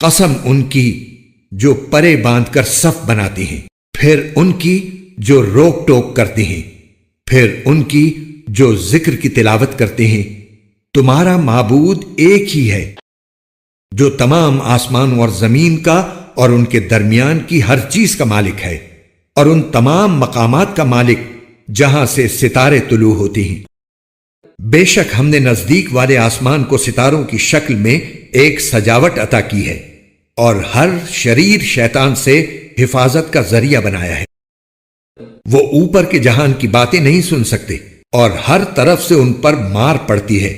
قسم ان کی جو پرے باندھ کر صف بناتی ہیں، پھر ان کی جو روک ٹوک کرتی ہیں، پھر ان کی جو ذکر کی تلاوت کرتے ہیں۔ تمہارا معبود ایک ہی ہے جو تمام آسمانوں اور زمین کا اور ان کے درمیان کی ہر چیز کا مالک ہے، اور ان تمام مقامات کا مالک جہاں سے ستارے طلوع ہوتی ہیں۔ بے شک ہم نے نزدیک والے آسمان کو ستاروں کی شکل میں ایک سجاوٹ عطا کی ہے، اور ہر شریر شیطان سے حفاظت کا ذریعہ بنایا ہے۔ وہ اوپر کے جہان کی باتیں نہیں سن سکتے، اور ہر طرف سے ان پر مار پڑتی ہے۔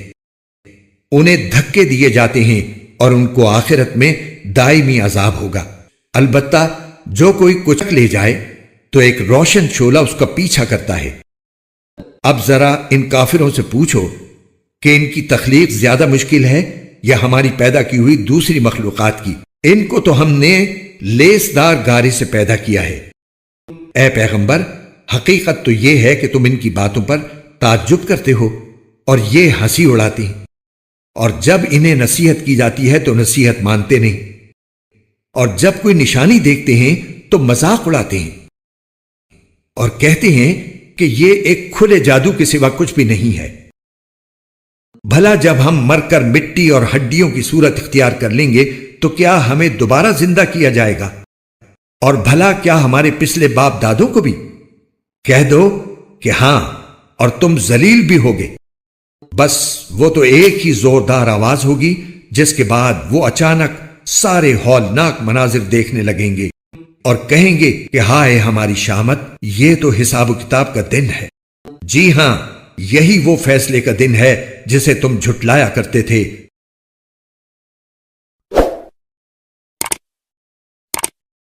انہیں دھکے دیے جاتے ہیں، اور ان کو آخرت میں دائمی عذاب ہوگا۔ البتہ جو کوئی کچھ لے جائے تو ایک روشن شعلہ اس کا پیچھا کرتا ہے۔ اب ذرا ان کافروں سے پوچھو کہ ان کی تخلیق زیادہ مشکل ہے یا ہماری پیدا کی ہوئی دوسری مخلوقات کی؟ ان کو تو ہم نے لیسدار گارے سے پیدا کیا ہے۔ اے پیغمبر، حقیقت تو یہ ہے کہ تم ان کی باتوں پر تعجب کرتے ہو اور یہ ہنسی اڑاتی ہیں، اور جب انہیں نصیحت کی جاتی ہے تو نصیحت مانتے نہیں، اور جب کوئی نشانی دیکھتے ہیں تو مذاق اڑاتے ہیں اور کہتے ہیں کہ یہ ایک کھلے جادو کے سوا کچھ بھی نہیں ہے۔ بھلا جب ہم مر کر مٹی اور ہڈیوں کی صورت اختیار کر لیں گے تو کیا ہمیں دوبارہ زندہ کیا جائے گا؟ اور بھلا کیا ہمارے پچھلے باپ دادوں کو بھی؟ کہہ دو کہ ہاں، اور تم ذلیل بھی ہوگے۔ بس وہ تو ایک ہی زوردار آواز ہوگی جس کے بعد وہ اچانک سارے ہولناک مناظر دیکھنے لگیں گے اور کہیں گے کہ ہائے ہماری شامت، یہ تو حساب و کتاب کا دن ہے۔ جی ہاں، یہی وہ فیصلے کا دن ہے جسے تم جھٹلایا کرتے تھے